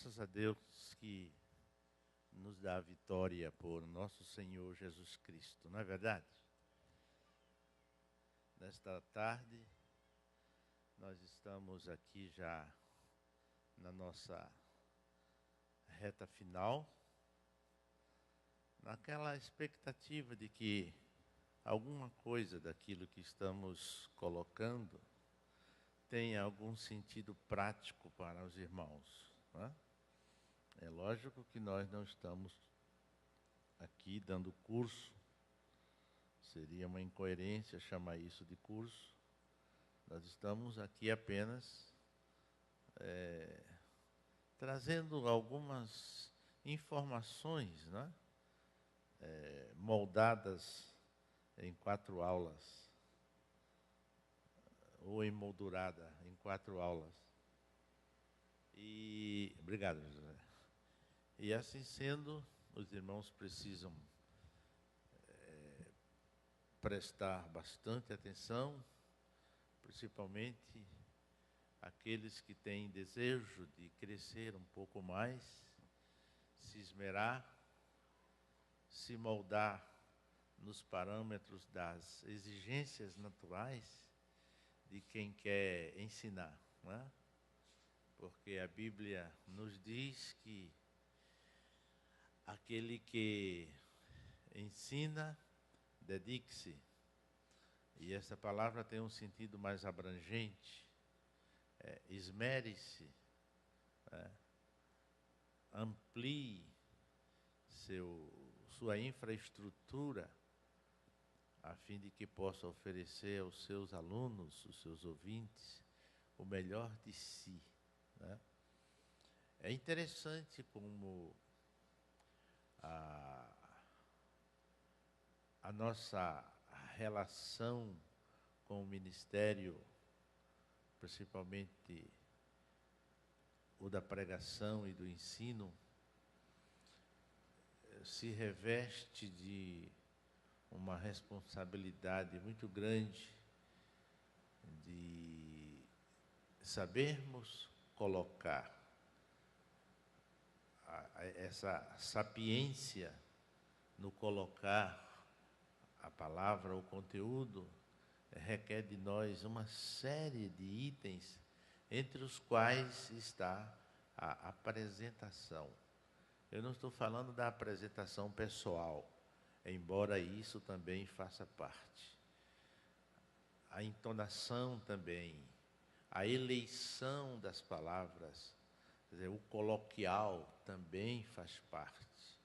Graças a Deus que nos dá a vitória por nosso Senhor Jesus Cristo, não é verdade? Nesta tarde, nós estamos aqui já na nossa reta final, naquela expectativa de que alguma coisa daquilo que estamos colocando tenha algum sentido prático para os irmãos, não é? É lógico que nós não estamos aqui dando curso, seria uma incoerência chamar isso de curso. Nós estamos aqui apenas trazendo algumas informações, né? Moldadas em 4 aulas, ou emoldurada em 4 aulas. Obrigado, José. E assim sendo, os irmãos precisam prestar bastante atenção, principalmente aqueles que têm desejo de crescer um pouco mais, se esmerar, se moldar nos parâmetros das exigências naturais de quem quer ensinar, não é? Porque a Bíblia nos diz que aquele que ensina, dedique-se. E essa palavra tem um sentido mais abrangente. Esmere-se, amplie sua infraestrutura, a fim de que possa oferecer aos seus alunos, os seus ouvintes, o melhor de si, né? É interessante como a nossa relação com o ministério, principalmente o da pregação e do ensino, se reveste de uma responsabilidade muito grande de sabermos colocar essa sapiência no colocar a palavra, o conteúdo, requer de nós uma série de itens, entre os quais está a apresentação. Eu não estou falando da apresentação pessoal, embora isso também faça parte. A entonação também, a eleição das palavras, quer dizer, o coloquial também faz parte.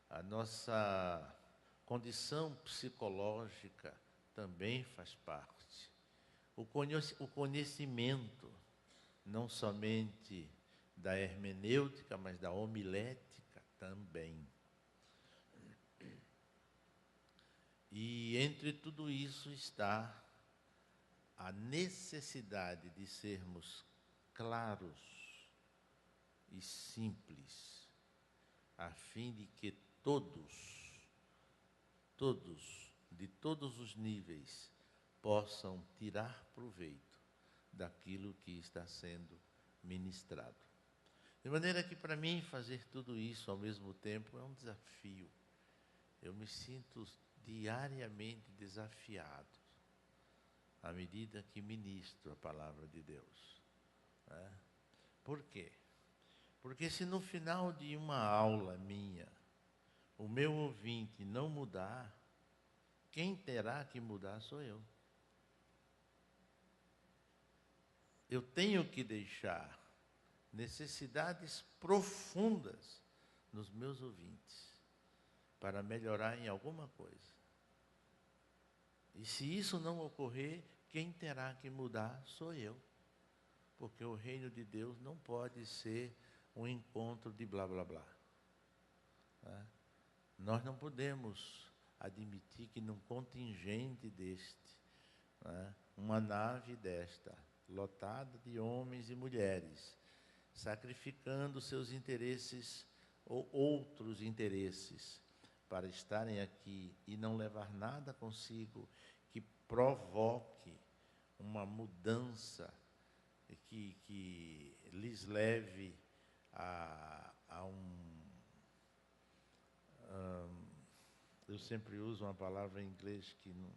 A nossa condição psicológica também faz parte. O conhecimento, não somente da hermenêutica, mas da homilética também. E entre tudo isso está a necessidade de sermos claros e simples, a fim de que todos, de todos os níveis, possam tirar proveito daquilo que está sendo ministrado. De maneira que, para mim, fazer tudo isso ao mesmo tempo é um desafio. Eu me sinto diariamente desafiado, à medida que ministro a palavra de Deus, né? Por quê? Porque se no final de uma aula minha, o meu ouvinte não mudar, quem terá que mudar sou eu. Eu tenho que deixar necessidades profundas nos meus ouvintes para melhorar em alguma coisa. E se isso não ocorrer, quem terá que mudar sou eu. Porque o reino de Deus não pode ser um encontro de blá, blá, blá. Tá? Nós não podemos admitir que num contingente deste, né, uma nave desta, lotada de homens e mulheres, sacrificando seus interesses ou outros interesses para estarem aqui e não levar nada consigo que provoque uma mudança que lhes leve a eu sempre uso uma palavra em inglês que não,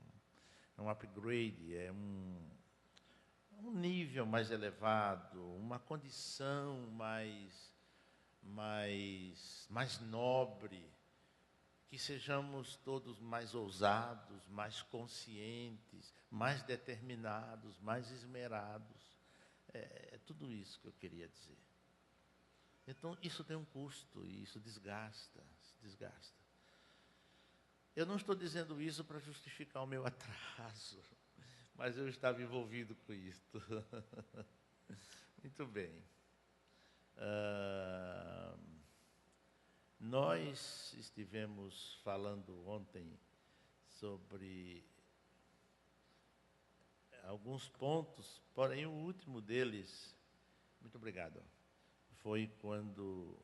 é um upgrade, é um nível mais elevado, uma condição mais nobre, que sejamos todos mais ousados, mais conscientes, mais determinados, mais esmerados. É tudo isso que eu queria dizer. Então, isso tem um custo e isso desgasta, se desgasta. Eu não estou dizendo isso para justificar o meu atraso, mas eu estava envolvido com isso. Muito bem. Nós estivemos falando ontem sobre alguns pontos, porém o último deles, muito obrigado, foi quando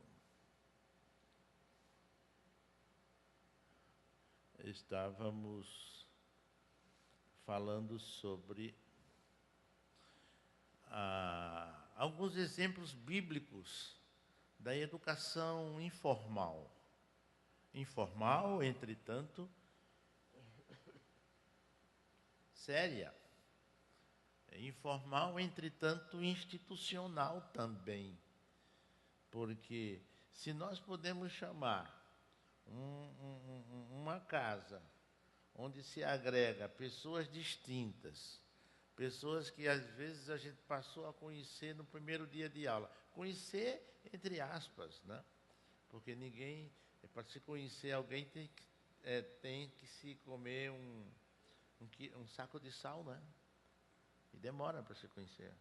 estávamos falando sobre alguns exemplos bíblicos da educação informal. Informal, entretanto, séria. Informal, entretanto, institucional também. Porque se nós podemos chamar uma casa onde se agrega pessoas distintas, pessoas que às vezes a gente passou a conhecer no primeiro dia de aula. Conhecer entre aspas, né? Porque ninguém, para se conhecer alguém, tem que se comer um saco de sal, né? E demora para se conhecer.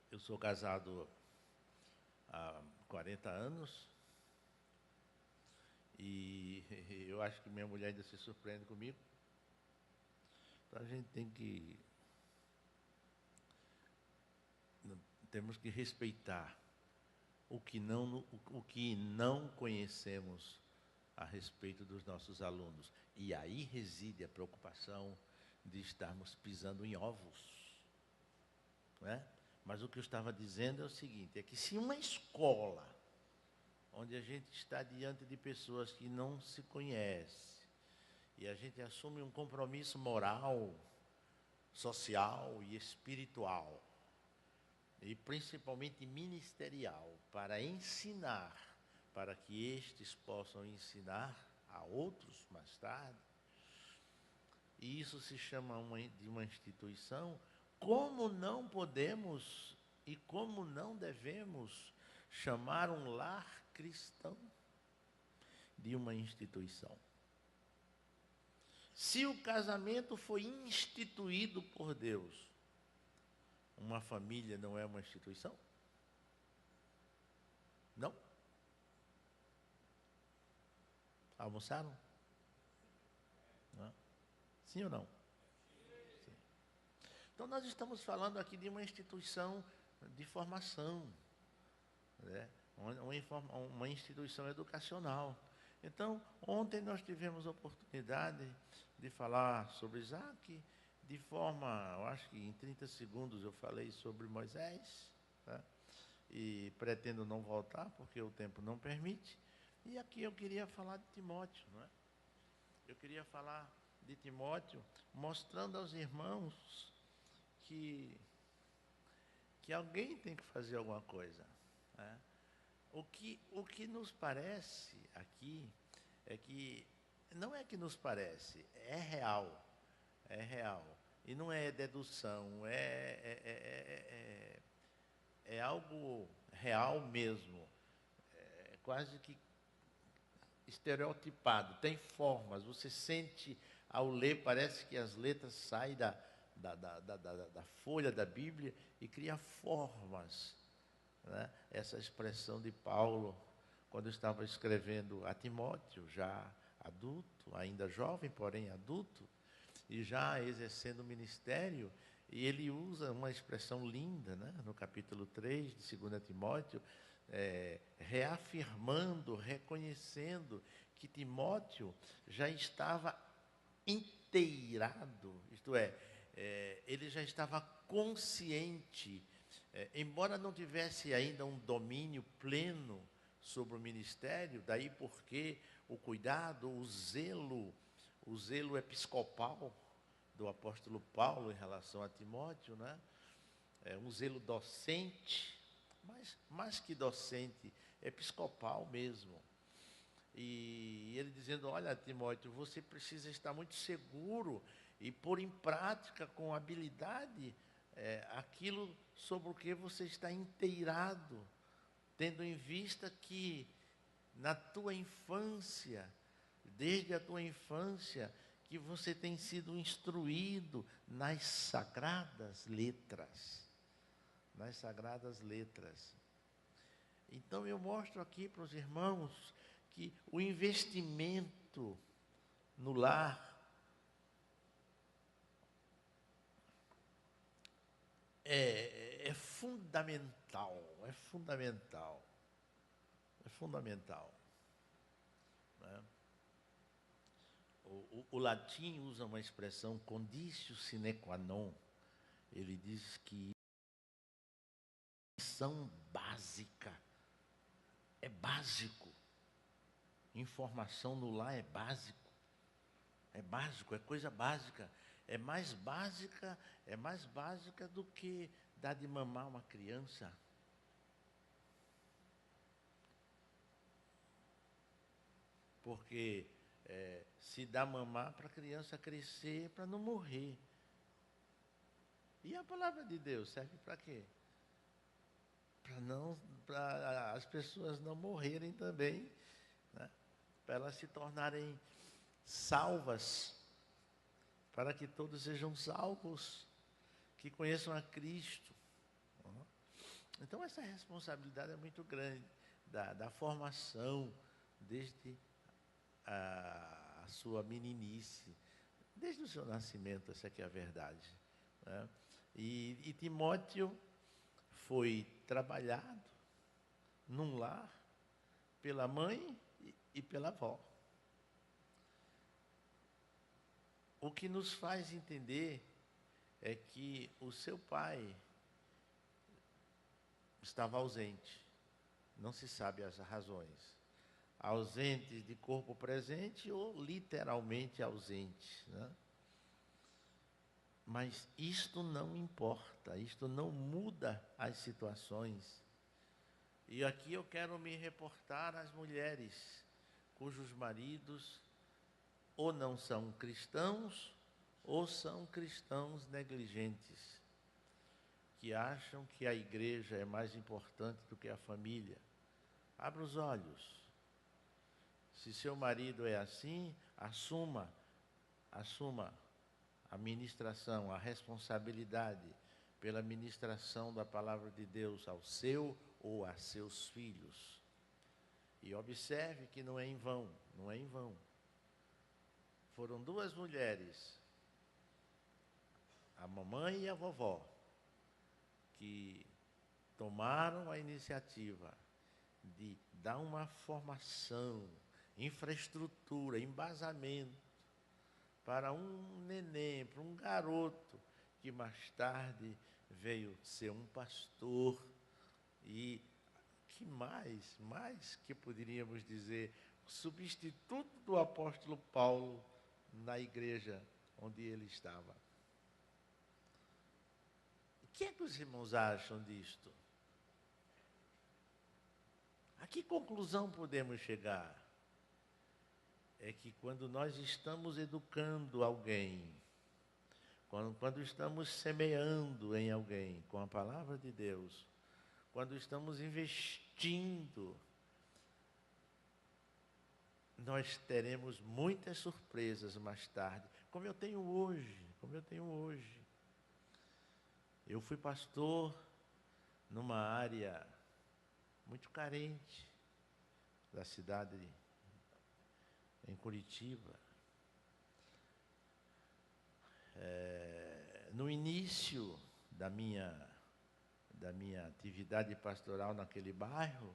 Eu sou casado há 40 anos e eu acho que minha mulher ainda se surpreende comigo. Então a gente temos que respeitar o que não conhecemos a respeito dos nossos alunos. E aí reside a preocupação de estarmos pisando em ovos, né? Mas o que eu estava dizendo é o seguinte, é que se uma escola, onde a gente está diante de pessoas que não se conhecem, e a gente assume um compromisso moral, social e espiritual, e principalmente ministerial, para ensinar, para que estes possam ensinar a outros mais tarde, e isso se chama de uma instituição, como não podemos e como não devemos chamar um lar cristão de uma instituição? Se o casamento foi instituído por Deus, uma família não é uma instituição? Não? Almoçaram? Não? Sim ou não? Sim. Então, nós estamos falando aqui de uma instituição de formação, né? Uma instituição educacional. Então, ontem nós tivemos a oportunidade de falar sobre Isaac, de forma, eu acho que em 30 segundos eu falei sobre Moisés, tá? E pretendo não voltar, porque o tempo não permite. E aqui eu queria falar de Timóteo, não é? Eu queria falar de Timóteo, mostrando aos irmãos que alguém tem que fazer alguma coisa, né? O que nos parece aqui é que, não é que nos parece, é real, e não é dedução, é algo real mesmo, é quase que estereotipado, tem formas, você sente ao ler, parece que as letras saem da folha da Bíblia e cria formas, né? Essa expressão de Paulo, quando estava escrevendo a Timóteo, já adulto, ainda jovem, porém adulto, e já exercendo o ministério, e ele usa uma expressão linda, né? No capítulo 3 de 2 Timóteo, reafirmando, reconhecendo que Timóteo já estava inteirado, isto é, ele já estava consciente embora não tivesse ainda um domínio pleno sobre o ministério, daí porque o cuidado, o zelo episcopal do apóstolo Paulo em relação a Timóteo, né? Um zelo docente, mas mais que docente, episcopal mesmo. E ele dizendo, olha, Timóteo, você precisa estar muito seguro e pôr em prática com habilidade aquilo sobre o que você está inteirado, tendo em vista que na tua infância, desde a tua infância, que você tem sido instruído nas sagradas letras. Nas sagradas letras. Então eu mostro aqui para os irmãos que o investimento no lar é fundamental, é fundamental, é fundamental. Né? O latim usa uma expressão conditio sine qua non. Ele diz que informação básica, é básico. Informação no lar é básico, é coisa básica. É mais básica do que dar de mamar uma criança. Porque se dá mamar para a criança crescer, para não morrer. E a palavra de Deus serve para quê? Para as pessoas não morrerem também, né? Para elas se tornarem salvas, para que todos sejam salvos, que conheçam a Cristo. Então essa responsabilidade é muito grande da formação desde a sua meninice, desde o seu nascimento, essa aqui é a verdade, né? E Timóteo foi trabalhado num lar pela mãe e pela avó. O que nos faz entender é que o seu pai estava ausente, não se sabe as razões. Ausente de corpo presente ou literalmente ausente, né? Mas isto não importa, isto não muda as situações. E aqui eu quero me reportar às mulheres cujos maridos ou não são cristãos ou são cristãos negligentes, que acham que a igreja é mais importante do que a família. Abra os olhos. Se seu marido é assim, assuma a ministração, a responsabilidade pela ministração da palavra de Deus ao seu ou a seus filhos. E observe que não é em vão, não é em vão. Foram duas mulheres, a mamãe e a vovó, que tomaram a iniciativa de dar uma formação, infraestrutura, embasamento para um neném, para um garoto que mais tarde veio ser um pastor e que mais que poderíamos dizer, substituto do apóstolo Paulo na igreja onde ele estava. O que é que os irmãos acham disto? A que conclusão podemos chegar? É que quando nós estamos educando alguém, quando estamos semeando em alguém com a palavra de Deus, quando estamos investindo, nós teremos muitas surpresas mais tarde, como eu tenho hoje. Eu fui pastor numa área muito carente da cidade em Curitiba. No início da minha atividade pastoral naquele bairro,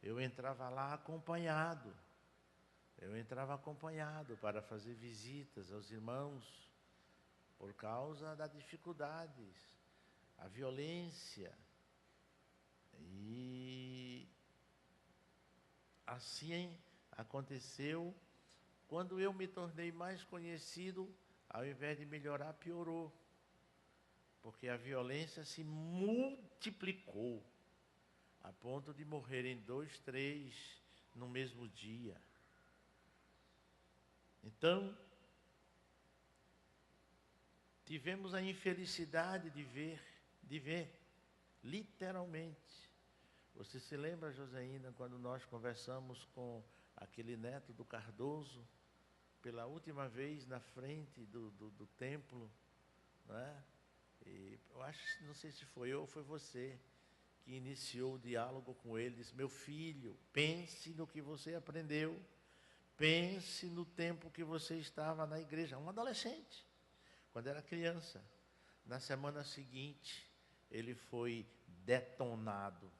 eu entrava lá acompanhado. Eu entrava acompanhado para fazer visitas aos irmãos, por causa das dificuldades, a violência E assim aconteceu. Quando eu me tornei mais conhecido, ao invés de melhorar, piorou. Porque a violência se multiplicou, a ponto de morrerem 2, 3 no mesmo dia. Então, tivemos a infelicidade de ver, literalmente. Você se lembra, Joseína, quando nós conversamos com aquele neto do Cardoso, pela última vez na frente do templo, não é? E eu acho, não sei se foi eu ou foi você, que iniciou o diálogo com ele, disse: meu filho, pense no que você aprendeu, pense no tempo que você estava na igreja. Um adolescente, quando era criança. Na semana seguinte, ele foi detonado.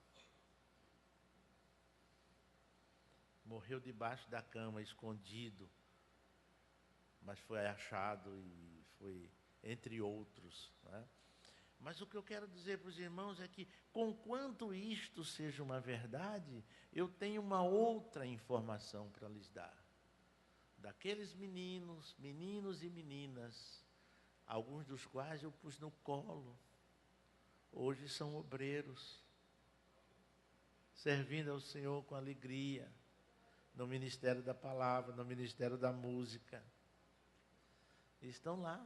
Morreu debaixo da cama, escondido, mas foi achado e foi entre outros, né? Mas o que eu quero dizer para os irmãos é que, conquanto isto seja uma verdade, eu tenho uma outra informação para lhes dar. Daqueles meninos e meninas, alguns dos quais eu pus no colo, hoje são obreiros, servindo ao Senhor com alegria, no ministério da palavra, no ministério da música. Estão lá,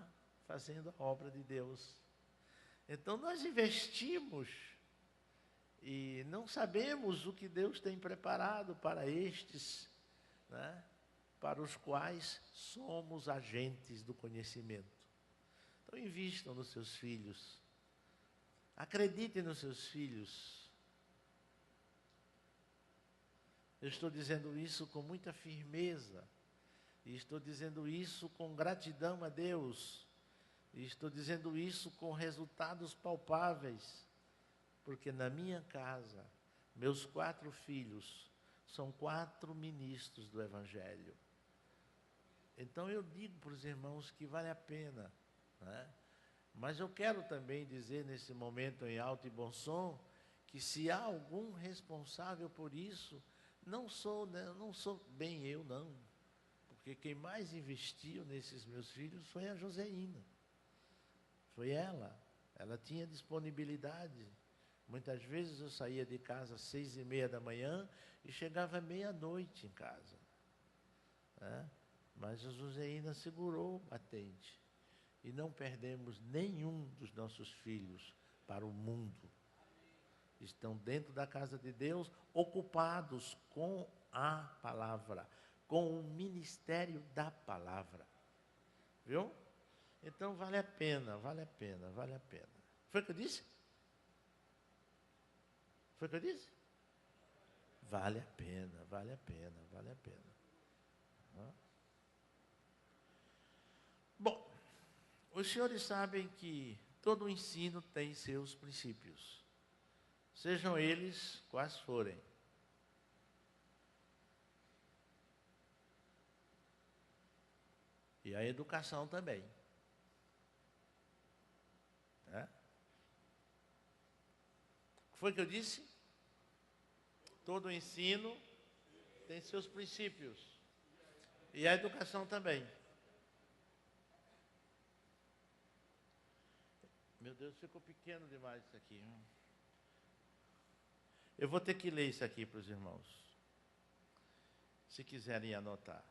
fazendo a obra de Deus. Então nós investimos e não sabemos o que Deus tem preparado para estes, né, para os quais somos agentes do conhecimento. Então invistam nos seus filhos, acreditem nos seus filhos. Eu estou dizendo isso com muita firmeza, e estou dizendo isso com gratidão a Deus, e estou dizendo isso com resultados palpáveis, porque na minha casa, meus 4 filhos são 4 ministros do Evangelho. Então eu digo para os irmãos que vale a pena, né? Mas eu quero também dizer nesse momento em alto e bom som, que se há algum responsável por isso, não sou bem eu, não. Porque quem mais investiu nesses meus filhos foi a Joseína. Foi ela. Ela tinha disponibilidade. Muitas vezes eu saía de casa às 6h30 da manhã e chegava meia-noite em casa, né? Mas a Joseína segurou o batente. E não perdemos nenhum dos nossos filhos para o mundo. Estão dentro da casa de Deus, ocupados com a palavra, com o ministério da palavra. Viu? Então vale a pena, vale a pena, vale a pena. Foi o que eu disse? Foi o que eu disse? Vale a pena, vale a pena, vale a pena. Bom, os senhores sabem que todo o ensino tem seus princípios, sejam eles quais forem. E a educação também. Né? O que foi que eu disse? Todo o ensino tem seus princípios. E a educação também. Meu Deus, ficou pequeno demais isso aqui. Eu vou ter que ler isso aqui para os irmãos, se quiserem anotar.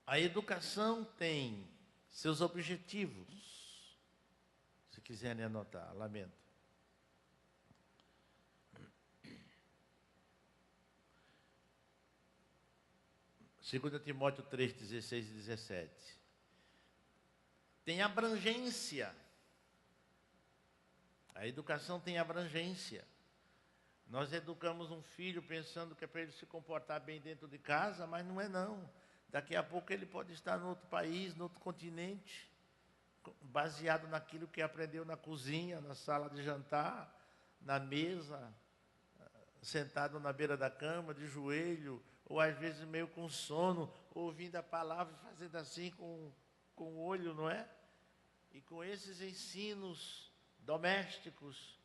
A educação tem seus objetivos, se quiserem anotar, lamento. Segundo Timóteo 3, 16 e 17. Tem abrangência. A educação tem abrangência. Nós educamos um filho pensando que é para ele se comportar bem dentro de casa, mas não é não. Daqui a pouco ele pode estar em outro país, em outro continente, baseado naquilo que aprendeu na cozinha, na sala de jantar, na mesa, sentado na beira da cama, de joelho, ou às vezes meio com sono, ouvindo a palavra e fazendo assim com o olho, não é? E com esses ensinos domésticos,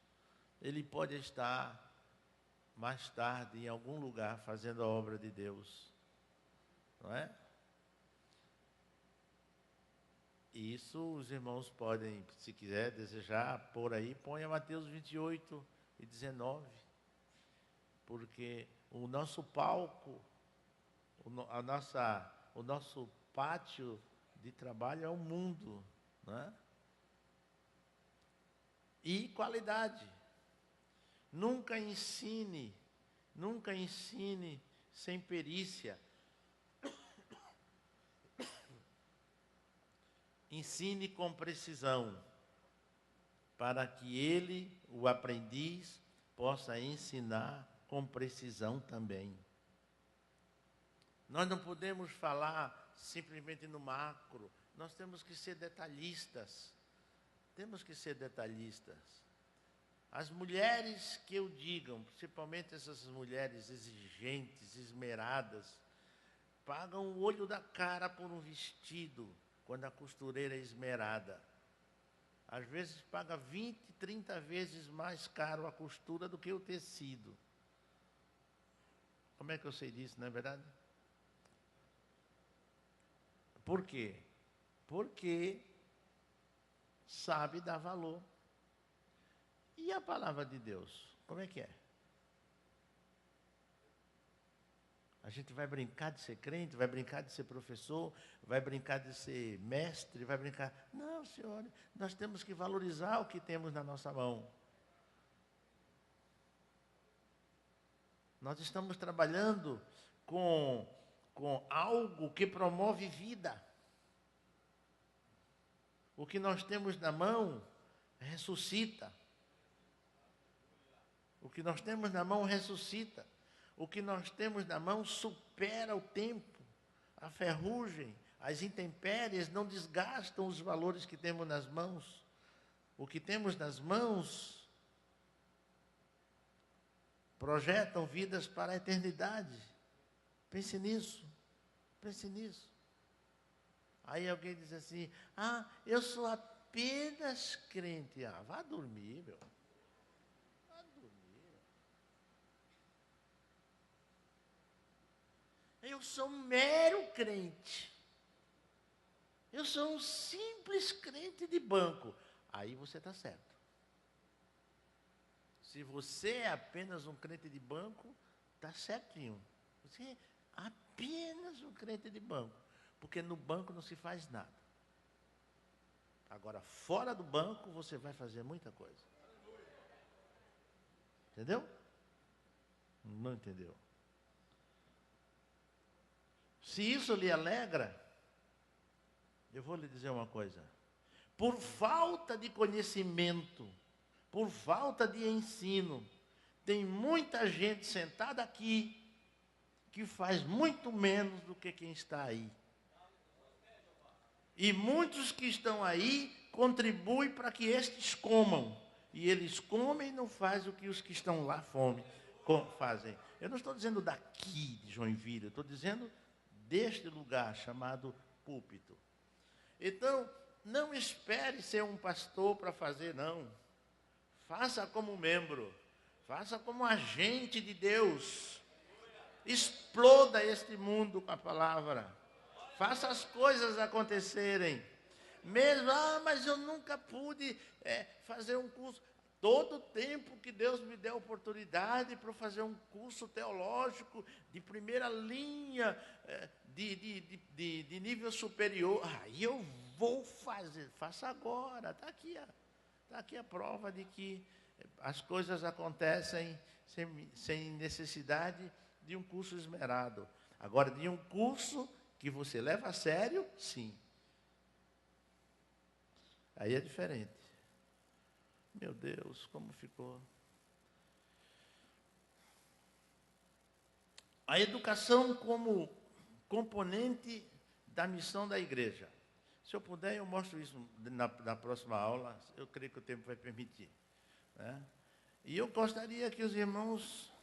ele pode estar mais tarde em algum lugar fazendo a obra de Deus, não é? E isso os irmãos podem, se quiser, desejar, pôr aí, ponha Mateus 28 e 19, porque o nosso palco, o nosso pátio de trabalho é o mundo, não é? E qualidade. Nunca ensine sem perícia. Ensine com precisão, para que ele, o aprendiz, possa ensinar com precisão também. Nós não podemos falar simplesmente no macro, nós temos que ser detalhistas. Temos que ser detalhistas. As mulheres que eu digam, principalmente essas mulheres exigentes, esmeradas, pagam o olho da cara por um vestido, quando a costureira é esmerada. Às vezes paga 20, 30 vezes mais caro a costura do que o tecido. Como é que eu sei disso, não é verdade? Por quê? Porque sabe dar valor. E a palavra de Deus, como é que é? A gente vai brincar de ser crente, vai brincar de ser professor, vai brincar de ser mestre, vai brincar... Não, senhor, nós temos que valorizar o que temos na nossa mão. Nós estamos trabalhando com algo que promove vida. O que nós temos na mão ressuscita. O que nós temos na mão ressuscita. O que nós temos na mão supera o tempo. A ferrugem, as intempéries não desgastam os valores que temos nas mãos. O que temos nas mãos projetam vidas para a eternidade. Pense nisso. Pense nisso. Aí alguém diz assim, eu sou apenas crente. Vá dormir, meu. Vá dormir. Eu sou um mero crente. Eu sou um simples crente de banco. Aí você está certo. Se você é apenas um crente de banco, está certinho. Você é apenas um crente de banco. Porque no banco não se faz nada. Agora, fora do banco, você vai fazer muita coisa. Entendeu? Não entendeu? Se isso lhe alegra, eu vou lhe dizer uma coisa. Por falta de conhecimento, por falta de ensino, tem muita gente sentada aqui que faz muito menos do que quem está aí. E muitos que estão aí contribuem para que estes comam. E eles comem e não fazem o que os que estão lá fazem. Eu não estou dizendo daqui de Joinville, eu estou dizendo deste lugar chamado púlpito. Então, não espere ser um pastor para fazer, não. Faça como membro, faça como agente de Deus. Exploda este mundo com a palavra. Faça as coisas acontecerem. Mesmo, mas eu nunca pude fazer um curso. Todo tempo que Deus me der oportunidade para fazer um curso teológico de primeira linha, de nível superior, aí eu vou fazer. Faça agora. Está aqui a prova de que as coisas acontecem sem necessidade de um curso esmerado. Agora, de um curso que você leva a sério, sim. Aí é diferente. Meu Deus, como ficou. A educação como componente da missão da igreja. Se eu puder, eu mostro isso na próxima aula. Eu creio que o tempo vai permitir. Né? E eu gostaria que os irmãos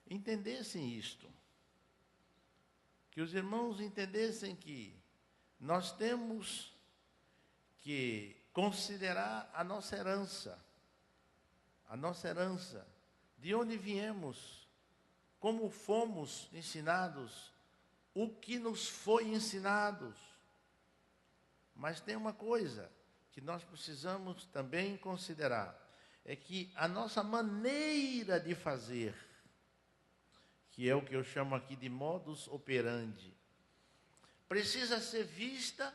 entendessem isto. Que os irmãos entendessem que nós temos que considerar a nossa herança. a nossa herança, de onde viemos, como fomos ensinados, o que nos foi ensinado. Mas tem uma coisa que nós precisamos também considerar, é que a nossa maneira de fazer, que é o que eu chamo aqui de modus operandi, precisa ser vista,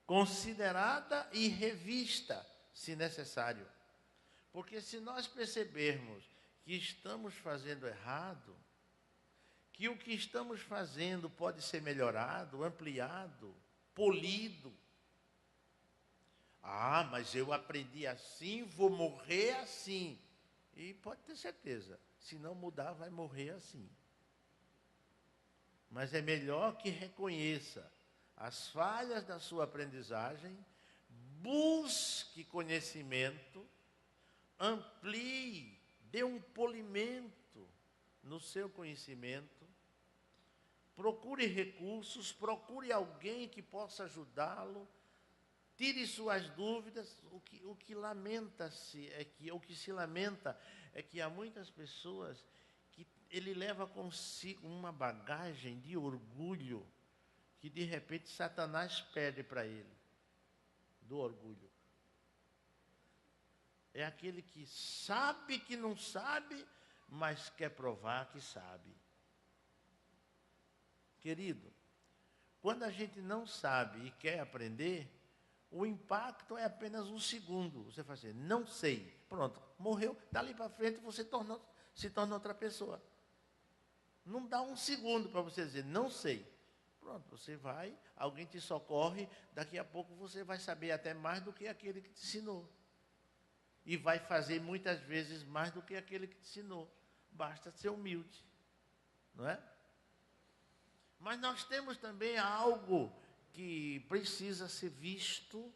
considerada e revista, se necessário. Porque se nós percebermos que estamos fazendo errado, que o que estamos fazendo pode ser melhorado, ampliado, polido. Ah, mas eu aprendi assim, vou morrer assim. E pode ter certeza, se não mudar, vai morrer assim. Mas é melhor que reconheça as falhas da sua aprendizagem, busque conhecimento, amplie, dê um polimento no seu conhecimento, procure recursos, procure alguém que possa ajudá-lo, tire suas dúvidas. O que se lamenta é que há muitas pessoas que ele leva consigo uma bagagem de orgulho que de repente Satanás pede para ele, do orgulho. É aquele que sabe que não sabe, mas quer provar que sabe. Querido, quando a gente não sabe e quer aprender, o impacto é apenas um segundo. Você faz assim, não sei, pronto, morreu, dali para frente você se torna outra pessoa. Não dá um segundo para você dizer, não sei. Pronto, você vai, alguém te socorre, daqui a pouco você vai saber até mais do que aquele que te ensinou. E vai fazer muitas vezes mais do que aquele que te ensinou. Basta ser humilde, não é? Mas nós temos também algo que precisa ser visto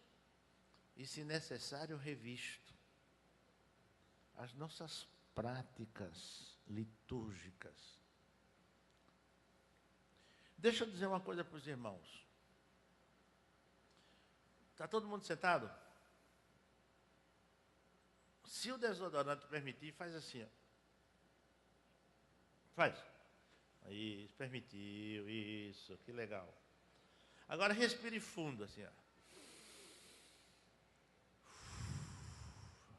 e, se necessário, revisto. As nossas práticas litúrgicas. Deixa eu dizer uma coisa para os irmãos. Está todo mundo sentado? Se o desodorante permitir, faz assim, ó. Faz. Isso, permitiu, isso, que legal. Agora respire fundo, assim, ó.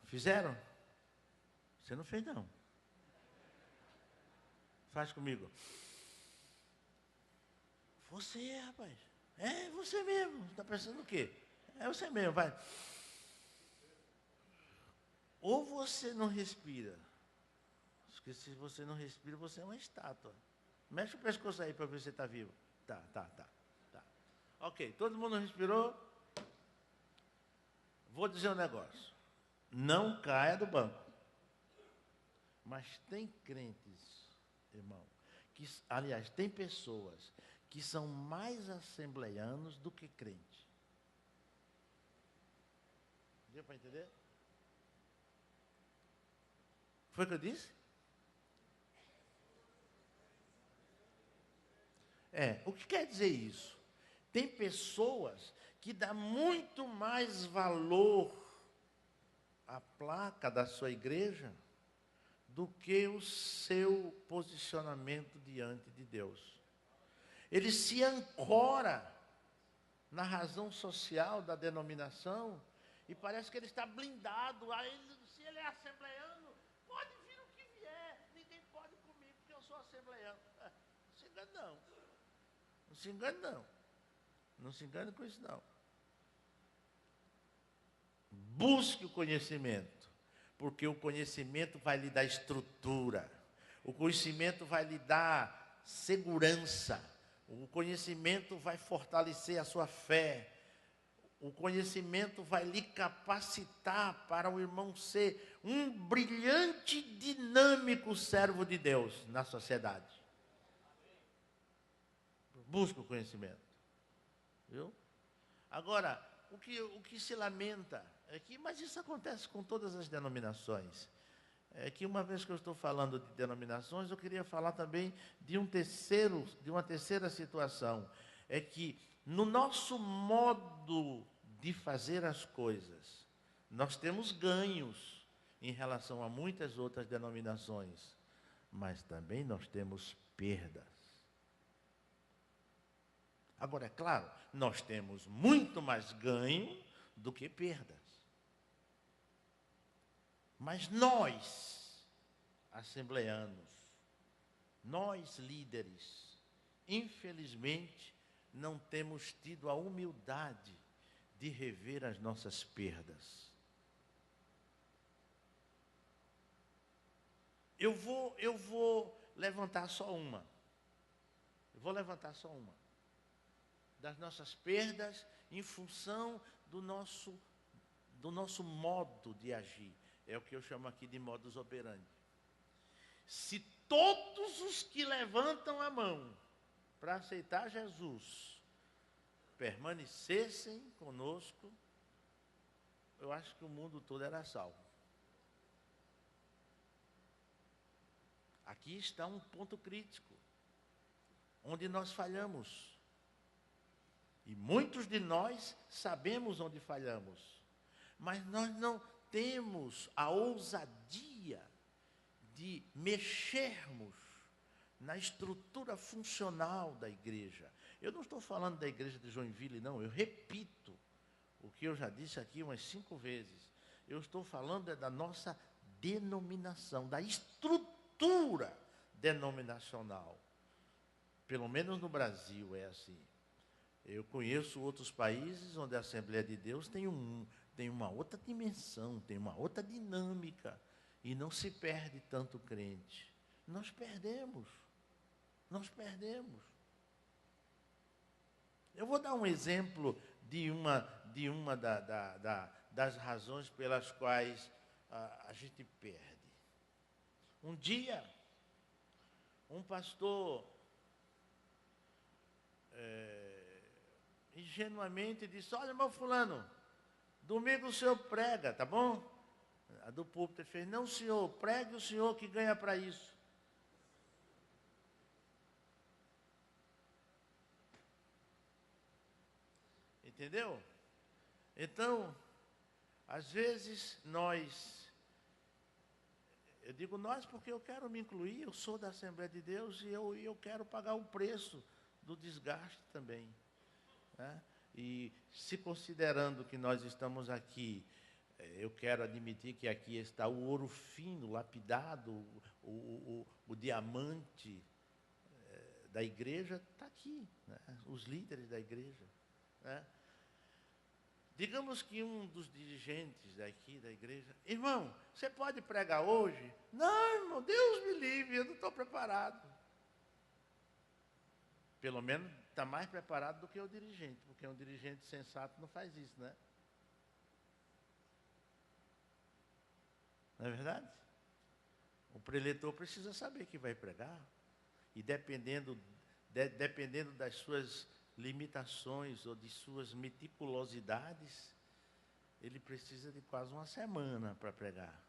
Fizeram? Você não fez, não. Faz comigo. Você, rapaz. É você mesmo. Está pensando o quê? É você mesmo, vai. Ou você não respira. Porque se você não respira, você é uma estátua. Mexe o pescoço aí para ver se você está vivo. Tá. Ok, todo mundo respirou? Vou dizer um negócio. Não caia do banco. Mas tem crentes, irmão, aliás, tem pessoas que são mais assembleianos do que crente. Deu para entender? Foi o que eu disse? O que quer dizer isso? Tem pessoas que dão muito mais valor à placa da sua igreja do que o seu posicionamento diante de Deus. Ele se ancora na razão social da denominação e parece que ele está blindado. Se ele é assembleiano, pode vir o que vier, ninguém pode comigo porque eu sou assembleiano. Não se engane não. Não se engane não. Não se engane com isso não. Busque o conhecimento, porque o conhecimento vai lhe dar estrutura, o conhecimento vai lhe dar segurança, o conhecimento vai fortalecer a sua fé, o conhecimento vai lhe capacitar para o irmão ser um brilhante, dinâmico servo de Deus na sociedade. Busque o conhecimento. Viu? Agora, o que se lamenta é que, mas isso acontece com todas as denominações. É que uma vez que eu estou falando de denominações, eu queria falar também de uma terceira situação. É que no nosso modo de fazer as coisas, nós temos ganhos, em relação a muitas outras denominações, mas também nós temos perdas. Agora, é claro, nós temos muito mais ganho do que perdas. Mas nós, assembleanos, nós líderes, infelizmente, não temos tido a humildade de rever as nossas perdas. Eu vou levantar só uma. Eu vou levantar só uma. Das nossas perdas em função do nosso modo de agir. É o que eu chamo aqui de modus operandi. Se todos os que levantam a mão para aceitar Jesus permanecessem conosco, eu acho que o mundo todo era salvo. Aqui está um ponto crítico, onde nós falhamos. E muitos de nós sabemos onde falhamos, mas nós não temos a ousadia de mexermos na estrutura funcional da igreja. Eu não estou falando da igreja de Joinville, não. Eu repito o que eu já disse aqui umas 5 vezes. Eu estou falando da nossa denominação, da estrutura denominacional. Pelo menos no Brasil é assim. Eu conheço outros países onde a Assembleia de Deus tem uma outra dimensão, tem uma outra dinâmica, e não se perde tanto crente. Nós perdemos. Eu vou dar um exemplo de uma das razões pelas quais a gente perde. Um dia, um pastor ingenuamente disse: olha, meu fulano, domingo o senhor prega, tá bom? A do púlpito fez: não, senhor, pregue o senhor que ganha para isso. Entendeu? Então, às vezes eu digo nós porque eu quero me incluir, eu sou da Assembleia de Deus e eu quero pagar o preço do desgaste também, né? E se considerando que nós estamos aqui, eu quero admitir que aqui está o ouro fino, lapidado, o diamante da igreja está aqui, né? Os líderes da igreja, né? Digamos que um dos dirigentes daqui da igreja: irmão, você pode pregar hoje? Não, irmão, Deus me livre, eu não estou preparado. Pelo menos está mais preparado do que o dirigente, porque um dirigente sensato não faz isso, né? Não é verdade? O preletor precisa saber que vai pregar. E dependendo das suas limitações ou de suas meticulosidades, ele precisa de quase uma semana para pregar.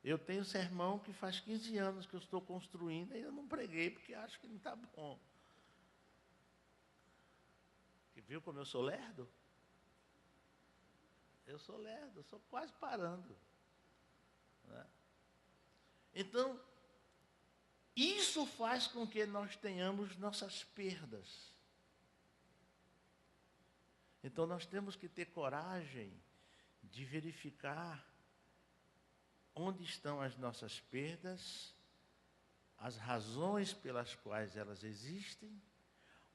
Eu tenho sermão que faz 15 anos que eu estou construindo e ainda não preguei porque acho que não está bom. E viu como eu sou lerdo? Eu sou lerdo, eu sou quase parando, né? Então, isso faz com que nós tenhamos nossas perdas. Então, nós temos que ter coragem de verificar onde estão as nossas perdas, as razões pelas quais elas existem,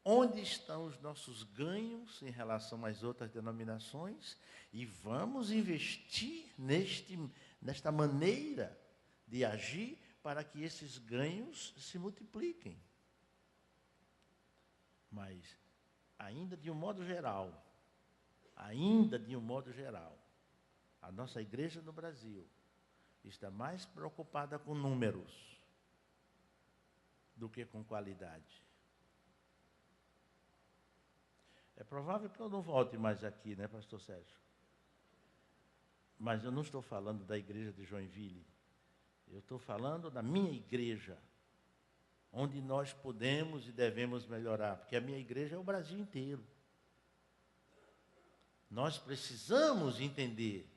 onde estão os nossos ganhos em relação às outras denominações, e vamos investir nesta maneira de agir para que esses ganhos se multipliquem. Mas, ainda de um modo geral, a nossa igreja no Brasil está mais preocupada com números do que com qualidade. É provável que eu não volte mais aqui, né, pastor Sérgio? Mas eu não estou falando da igreja de Joinville. Eu estou falando da minha igreja, onde nós podemos e devemos melhorar, porque a minha igreja é o Brasil inteiro. Nós precisamos entender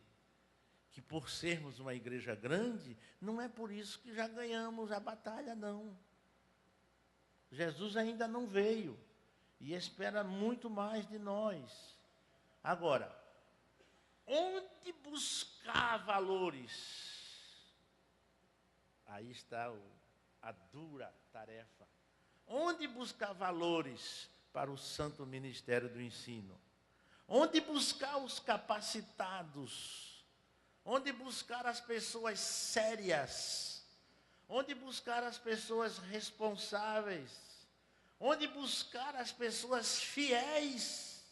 que por sermos uma igreja grande, não é por isso que já ganhamos a batalha, não. Jesus ainda não veio e espera muito mais de nós. Agora, onde buscar valores? Aí está a dura tarefa. Onde buscar valores para o santo ministério do ensino? Onde buscar os capacitados? Onde buscar as pessoas sérias? Onde buscar as pessoas responsáveis? Onde buscar as pessoas fiéis?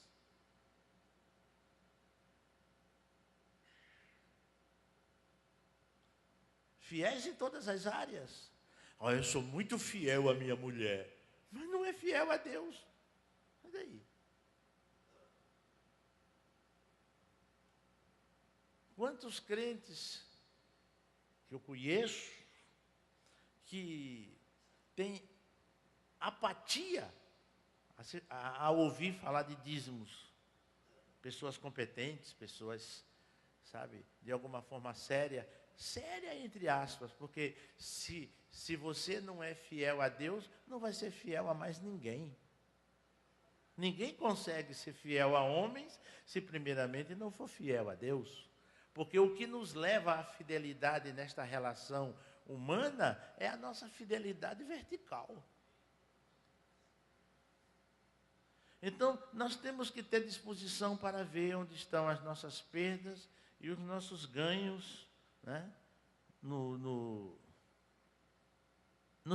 Fiéis em todas as áreas. Eu sou muito fiel à minha mulher, mas não é fiel a Deus. E daí? Quantos crentes que eu conheço que têm apatia a ouvir falar de dízimos? Pessoas competentes, pessoas, sabe, de alguma forma séria entre aspas, porque se você não é fiel a Deus, não vai ser fiel a mais ninguém. Ninguém consegue ser fiel a homens se primeiramente não for fiel a Deus. Porque o que nos leva à fidelidade nesta relação humana é a nossa fidelidade vertical. Então, nós temos que ter disposição para ver onde estão as nossas perdas e os nossos ganhos, né, nos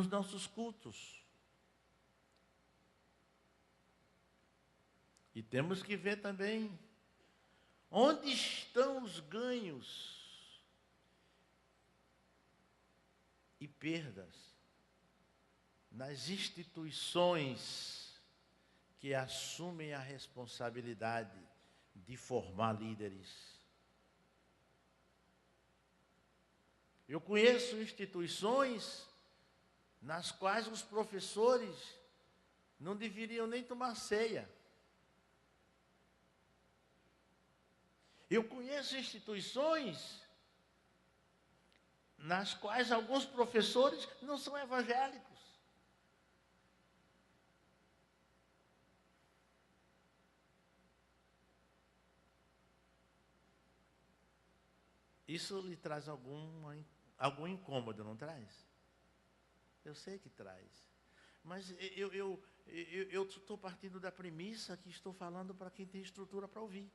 nossos cultos. E temos que ver também onde estão os ganhos e perdas nas instituições que assumem a responsabilidade de formar líderes. Eu conheço instituições nas quais os professores não deveriam nem tomar ceia. Eu conheço instituições nas quais alguns professores não são evangélicos. Isso lhe traz algum incômodo, não traz? Eu sei que traz. Mas eu estou partindo da premissa que estou falando para quem tem estrutura para ouvir.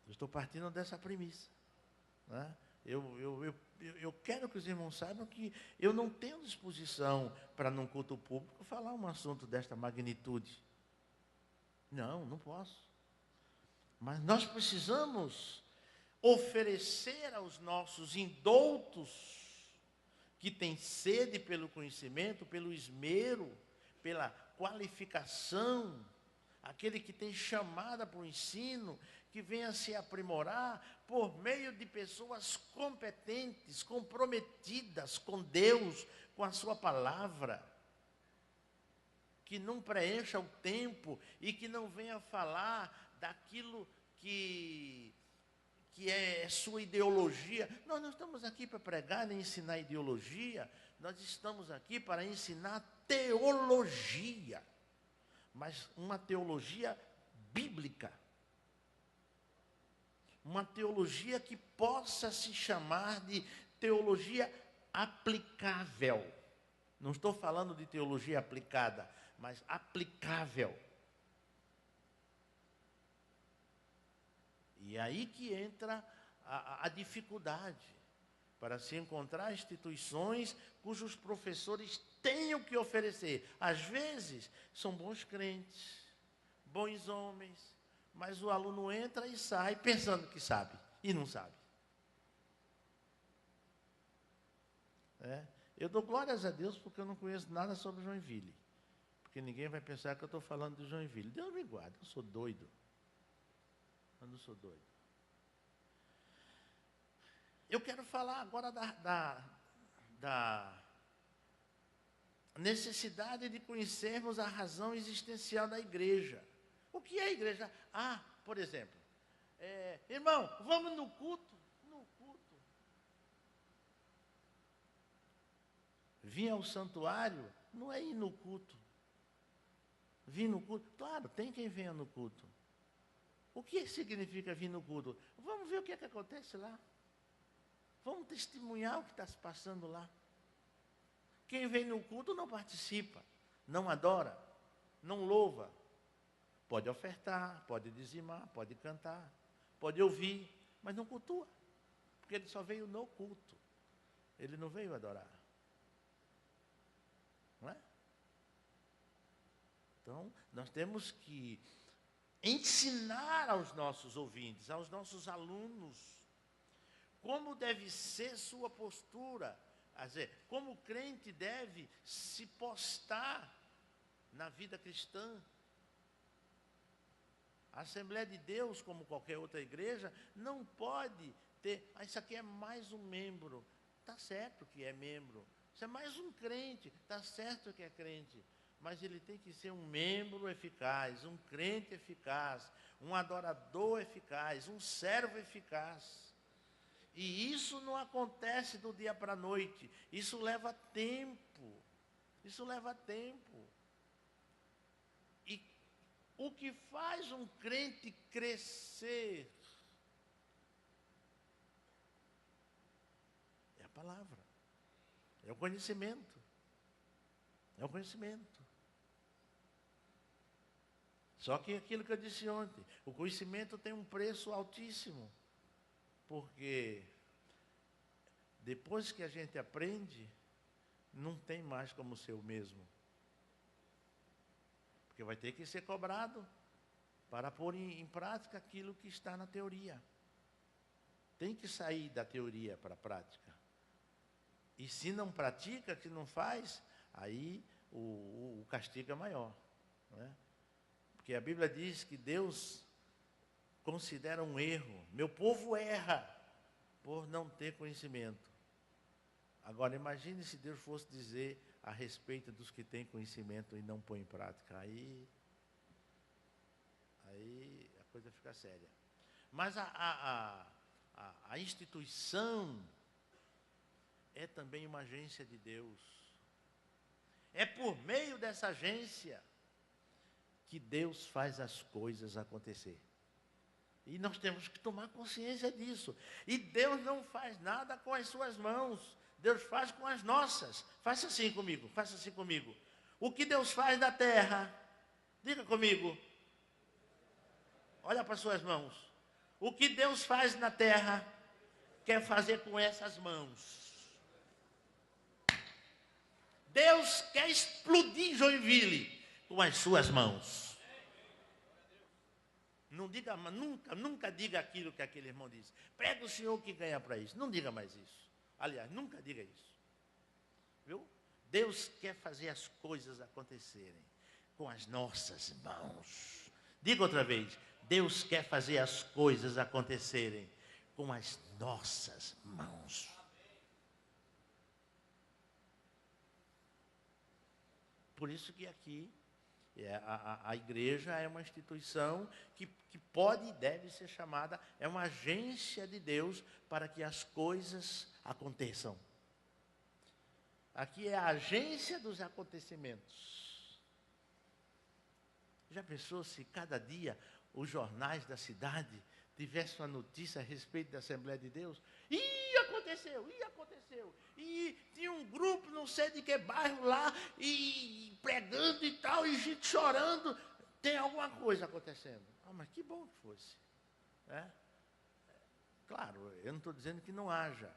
Eu estou partindo dessa premissa. Né? Eu quero que os irmãos saibam que eu não tenho disposição para, num culto público, falar um assunto desta magnitude. Não posso. Mas nós precisamos oferecer aos nossos indoutos, que têm sede pelo conhecimento, pelo esmero, pela qualificação, aquele que tem chamada para o ensino, que venha se aprimorar por meio de pessoas competentes, comprometidas com Deus, com a sua palavra, que não preencha o tempo e que não venha falar daquilo que é sua ideologia. Nós não estamos aqui para pregar nem ensinar ideologia, nós estamos aqui para ensinar teologia, mas uma teologia bíblica, uma teologia que possa se chamar de teologia aplicável. Não estou falando de teologia aplicada, mas aplicável. E aí que entra a dificuldade para se encontrar instituições cujos professores têm o que oferecer. Às vezes, são bons crentes, bons homens, mas o aluno entra e sai pensando que sabe, e não sabe. Eu dou glórias a Deus porque eu não conheço nada sobre Joinville. Porque ninguém vai pensar que eu estou falando de Joinville. Deus me guarde, eu sou doido. Eu não sou doido. Eu quero falar agora da necessidade de conhecermos a razão existencial da igreja. O que é a igreja? Por exemplo, irmão, vamos no culto. No culto. Vir ao santuário não é ir no culto. Vir no culto, claro, tem quem venha no culto. O que significa vir no culto? Vamos ver o que é que acontece lá. Vamos testemunhar o que está se passando lá. Quem vem no culto não participa, não adora, não louva. Pode ofertar, pode dizimar, pode cantar, pode ouvir, mas não cultua. Porque ele só veio no culto. Ele não veio adorar. Não é? Então, nós temos que ensinar aos nossos ouvintes, aos nossos alunos, como deve ser sua postura, quer dizer, como o crente deve se postar na vida cristã. A Assembleia de Deus, como qualquer outra igreja, não pode ter, isso aqui é mais um membro, está certo que é membro, isso é mais um crente, está certo que é crente, mas ele tem que ser um membro eficaz, um crente eficaz, um adorador eficaz, um servo eficaz. E isso não acontece do dia para a noite, isso leva tempo, isso leva tempo. E o que faz um crente crescer é a palavra, é o conhecimento, é o conhecimento. Só que aquilo que eu disse ontem, o conhecimento tem um preço altíssimo. Porque depois que a gente aprende, não tem mais como ser o mesmo. Porque vai ter que ser cobrado para pôr em prática aquilo que está na teoria. Tem que sair da teoria para a prática. E se não pratica, se não faz, aí o castigo é maior. Não é? Porque a Bíblia diz que Deus considera um erro. Meu povo erra por não ter conhecimento. Agora, imagine se Deus fosse dizer a respeito dos que têm conhecimento e não põem em prática. Aí a coisa fica séria. Mas a instituição é também uma agência de Deus. É por meio dessa agência que Deus faz as coisas acontecer. E nós temos que tomar consciência disso. E Deus não faz nada com as suas mãos. Deus faz com as nossas. Faça assim comigo, faça assim comigo. O que Deus faz na terra, diga comigo. Olha para as suas mãos. O que Deus faz na terra, quer fazer com essas mãos. Deus quer explodir Joinville com as suas mãos. Não diga, nunca diga aquilo que aquele irmão disse. Prega o Senhor que ganha para isso. Não diga mais isso. Aliás, nunca diga isso. Viu? Deus quer fazer as coisas acontecerem com as nossas mãos. Diga outra vez. Deus quer fazer as coisas acontecerem com as nossas mãos. Por isso que aqui a igreja é uma instituição que pode e deve ser chamada, é uma agência de Deus para que as coisas aconteçam. Aqui é a agência dos acontecimentos. Já pensou se cada dia os jornais da cidade tivessem uma notícia a respeito da Assembleia de Deus? Ih, aconteceu. E tinha um grupo, não sei de que bairro lá, e pregando e tal, e gente chorando. Tem alguma coisa acontecendo. Mas que bom que fosse. Claro, eu não estou dizendo que não haja,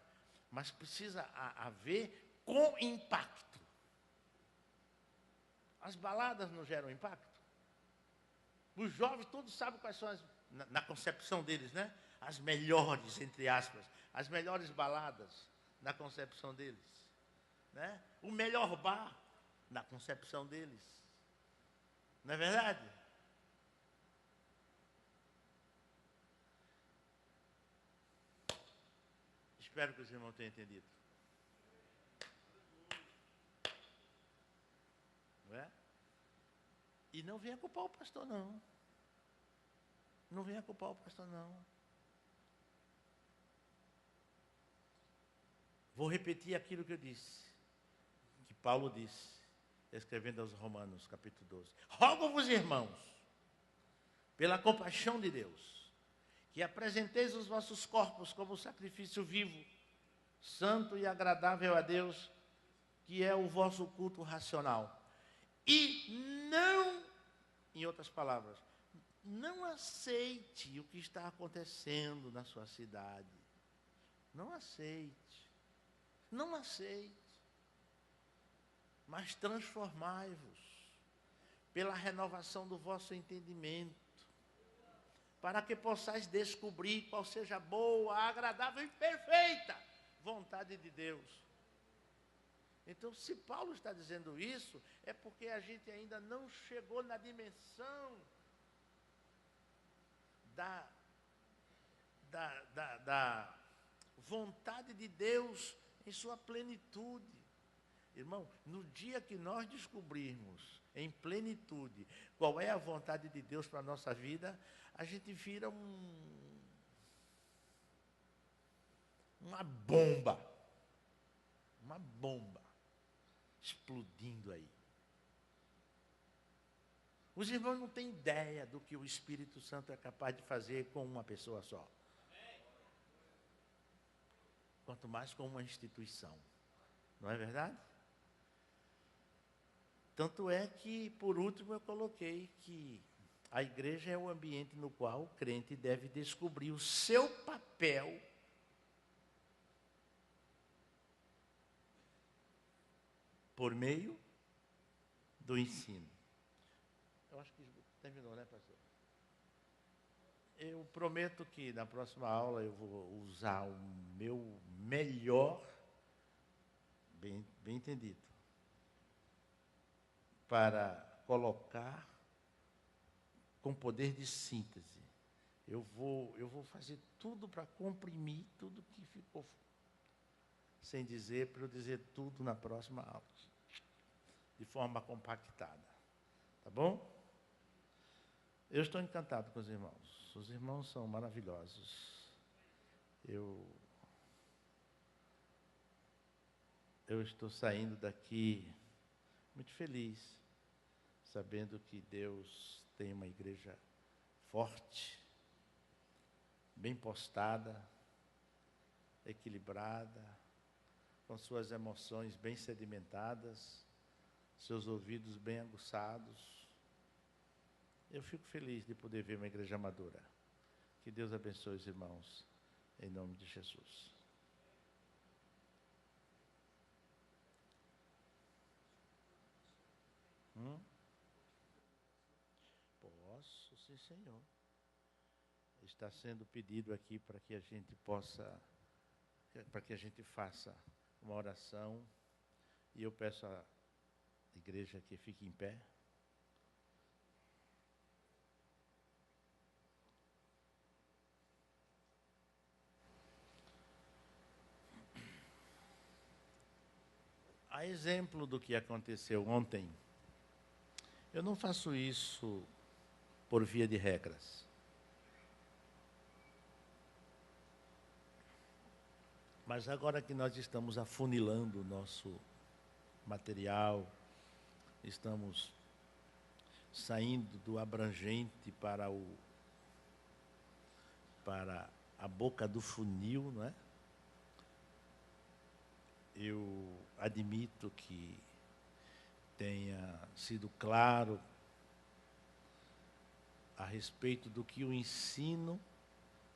mas precisa haver com impacto. As baladas não geram impacto? Os jovens todos sabem quais são na concepção deles, né? As melhores, entre aspas, as melhores baladas na concepção deles, né? O melhor bar na concepção deles. Não é verdade? Espero que os irmãos tenham entendido. Não é? E não venha culpar o pastor, não. Não venha culpar o pastor, não. Vou repetir aquilo que eu disse, que Paulo disse, escrevendo aos Romanos, capítulo 12. Rogo-vos, irmãos, pela compaixão de Deus, que apresenteis os vossos corpos como sacrifício vivo, santo e agradável a Deus, que é o vosso culto racional. E não, em outras palavras, não aceite o que está acontecendo na sua cidade. Não aceite. Não aceite. Mas transformai-vos pela renovação do vosso entendimento, para que possais descobrir qual seja a boa, agradável e perfeita vontade de Deus. Então, se Paulo está dizendo isso, é porque a gente ainda não chegou na dimensão da vontade de Deus em sua plenitude. Irmão, no dia que nós descobrirmos em plenitude qual é a vontade de Deus para a nossa vida, a gente vira uma bomba explodindo aí. Os irmãos não têm ideia do que o Espírito Santo é capaz de fazer com uma pessoa só. Quanto mais com uma instituição. Não é verdade? Tanto é que, por último, eu coloquei que a igreja é o ambiente no qual o crente deve descobrir o seu papel por meio do ensino. Eu acho que terminou, né, pastor? Eu prometo que na próxima aula eu vou usar o meu melhor, bem entendido, para colocar com poder de síntese. Eu vou fazer tudo para comprimir tudo que ficou sem dizer, para eu dizer tudo na próxima aula, de forma compactada. Tá bom? Eu estou encantado com os irmãos. Os irmãos são maravilhosos. Eu estou saindo daqui muito feliz, sabendo que Deus tem uma igreja forte, bem postada, equilibrada, com suas emoções bem sedimentadas, seus ouvidos bem aguçados. Eu fico feliz de poder ver uma igreja madura. Que Deus abençoe os irmãos, em nome de Jesus. Posso, sim, Senhor. Está sendo pedido aqui para que a gente faça uma oração, e eu peço à igreja que fique em pé. A exemplo do que aconteceu ontem, eu não faço isso por via de regras. Mas agora que nós estamos afunilando o nosso material, estamos saindo do abrangente para a boca do funil, não é? Eu admito que tenha sido claro a respeito do que o ensino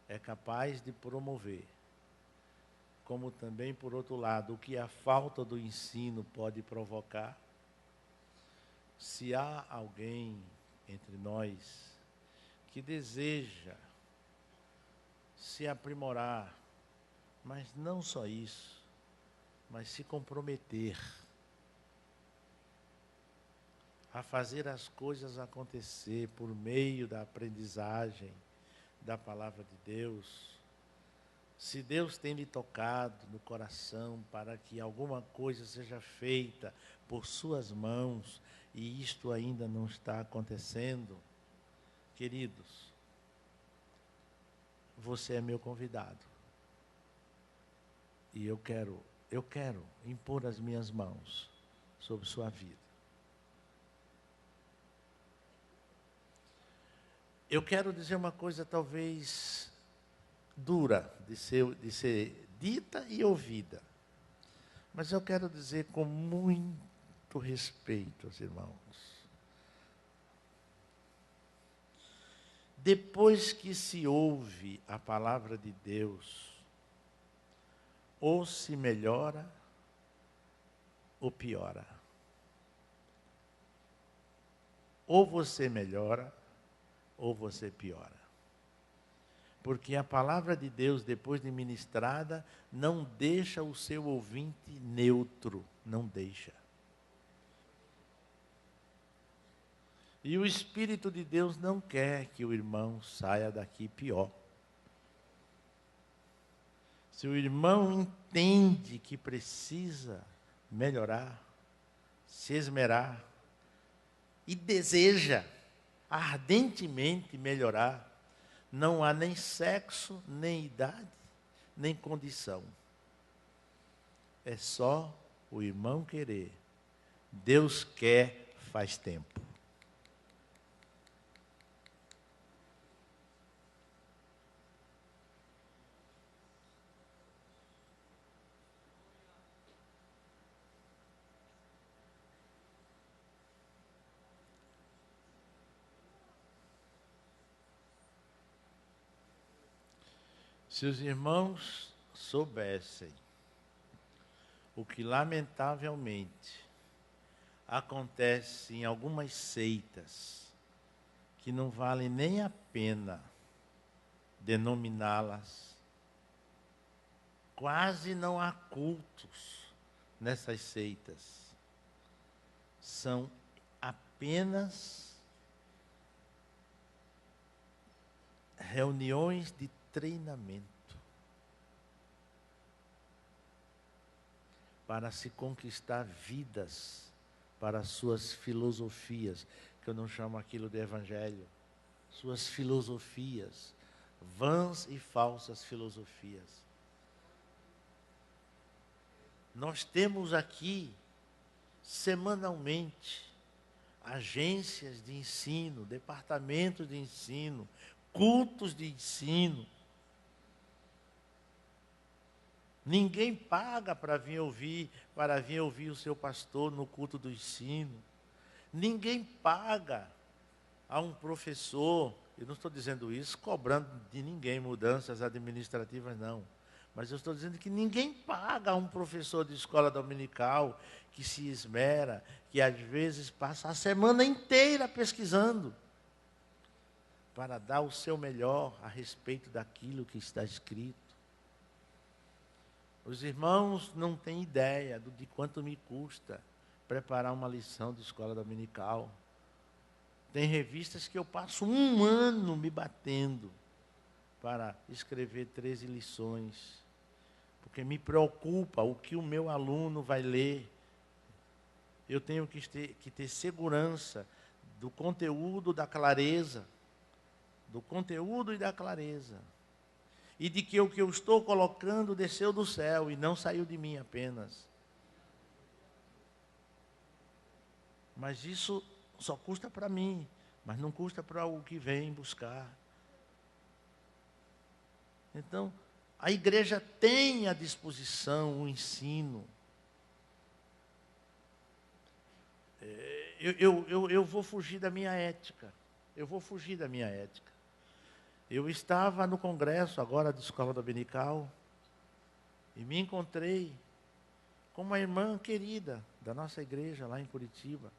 é capaz de promover, como também, por outro lado, o que a falta do ensino pode provocar. Se há alguém entre nós que deseja se aprimorar, mas não só isso, mas se comprometer a fazer as coisas acontecer por meio da aprendizagem da palavra de Deus, se Deus tem lhe tocado no coração para que alguma coisa seja feita por suas mãos, e isto ainda não está acontecendo, queridos, você é meu convidado. E eu quero eu quero impor as minhas mãos sobre sua vida. Eu quero dizer uma coisa talvez dura de ser dita e ouvida, mas eu quero dizer com muito respeito aos irmãos. Depois que se ouve a palavra de Deus, ou se melhora, ou piora. Ou você melhora, ou você piora. Porque a palavra de Deus, depois de ministrada, não deixa o seu ouvinte neutro, não deixa. E o Espírito de Deus não quer que o irmão saia daqui pior. Se o irmão entende que precisa melhorar, se esmerar, e deseja ardentemente melhorar, não há nem sexo, nem idade, nem condição. É só o irmão querer. Deus quer faz tempo. Se os irmãos soubessem o que lamentavelmente acontece em algumas seitas, que não vale nem a pena denominá-las, quase não há cultos nessas seitas, são apenas reuniões de treinamento para se conquistar vidas para suas filosofias, que eu não chamo aquilo de evangelho, suas filosofias, vãs e falsas filosofias. Nós temos aqui, semanalmente, agências de ensino, departamentos de ensino, cultos de ensino. Ninguém paga para vir ouvir o seu pastor no culto do ensino. Ninguém paga a um professor, eu não estou dizendo isso cobrando de ninguém mudanças administrativas, não. Mas eu estou dizendo que ninguém paga a um professor de escola dominical que se esmera, que às vezes passa a semana inteira pesquisando para dar o seu melhor a respeito daquilo que está escrito. Os irmãos não têm ideia de quanto me custa preparar uma lição de escola dominical. Tem revistas que eu passo um ano me batendo para escrever 13 lições, porque me preocupa o que o meu aluno vai ler. Eu tenho que ter segurança do conteúdo, da clareza, do conteúdo e da clareza. E de que o que eu estou colocando desceu do céu e não saiu de mim apenas. Mas isso só custa para mim, mas não custa para o que vem buscar. Então, a igreja tem à disposição o ensino. Eu vou fugir da minha ética. Eu vou fugir da minha ética. Eu estava no congresso agora de escola dominical e me encontrei com uma irmã querida da nossa igreja lá em Curitiba.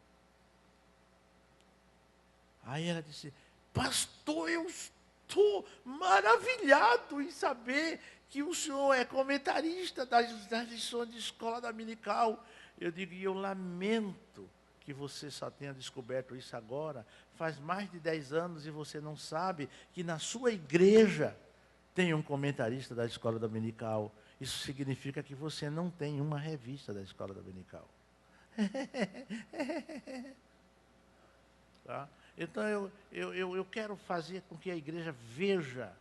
Aí ela disse: pastor, eu estou maravilhado em saber que o senhor é comentarista das lições de escola dominical. Eu digo: e eu lamento que você só tenha descoberto isso agora. Faz mais de 10 anos e você não sabe que na sua igreja tem um comentarista da escola dominical. Isso significa que você não tem uma revista da escola dominical. Tá? Então eu quero fazer com que a igreja veja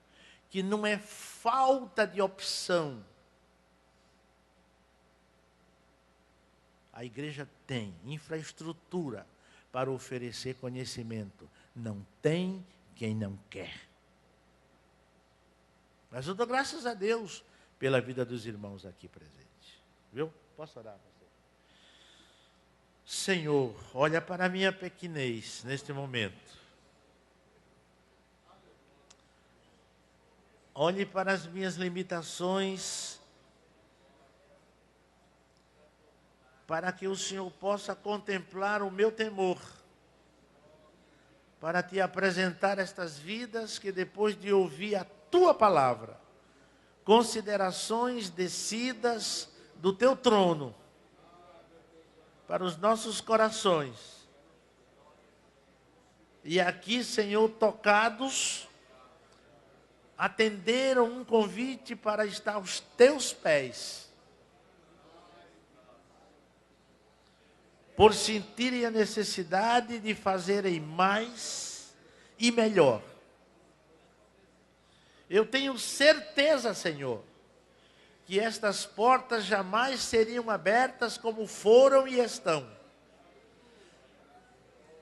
que não é falta de opção, A igreja tem infraestrutura para oferecer conhecimento. Não tem quem não quer. Mas eu dou graças a Deus pela vida dos irmãos aqui presentes. Viu? Posso orar, pastor? Senhor, olha para a minha pequenez neste momento. Olhe para as minhas limitações, para que o Senhor possa contemplar o meu temor, para te apresentar estas vidas que depois de ouvir a tua palavra, considerações descidas do teu trono, para os nossos corações. E aqui, Senhor, tocados, atenderam um convite para estar aos teus pés, por sentirem a necessidade de fazerem mais e melhor. Eu tenho certeza, Senhor, que estas portas jamais seriam abertas como foram e estão,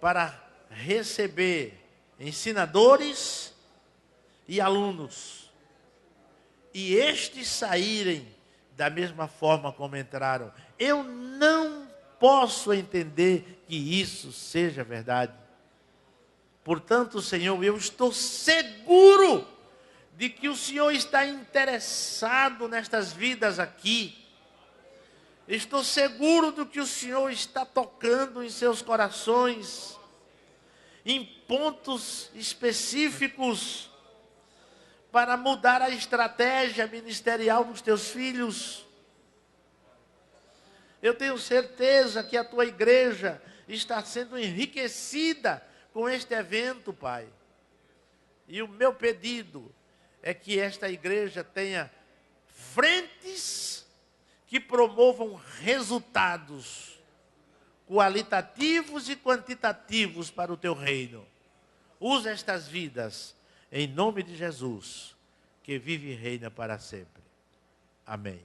para receber ensinadores e alunos, e estes saírem da mesma forma como entraram. Eu não posso entender que isso seja verdade. Portanto, Senhor, eu estou seguro de que o Senhor está interessado nestas vidas aqui. Estou seguro do que o Senhor está tocando em seus corações, em pontos específicos, para mudar a estratégia ministerial dos teus filhos. Eu tenho certeza que a tua igreja está sendo enriquecida com este evento, Pai. E o meu pedido é que esta igreja tenha frentes que promovam resultados qualitativos e quantitativos para o teu reino. Usa estas vidas em nome de Jesus, que vive e reina para sempre. Amém.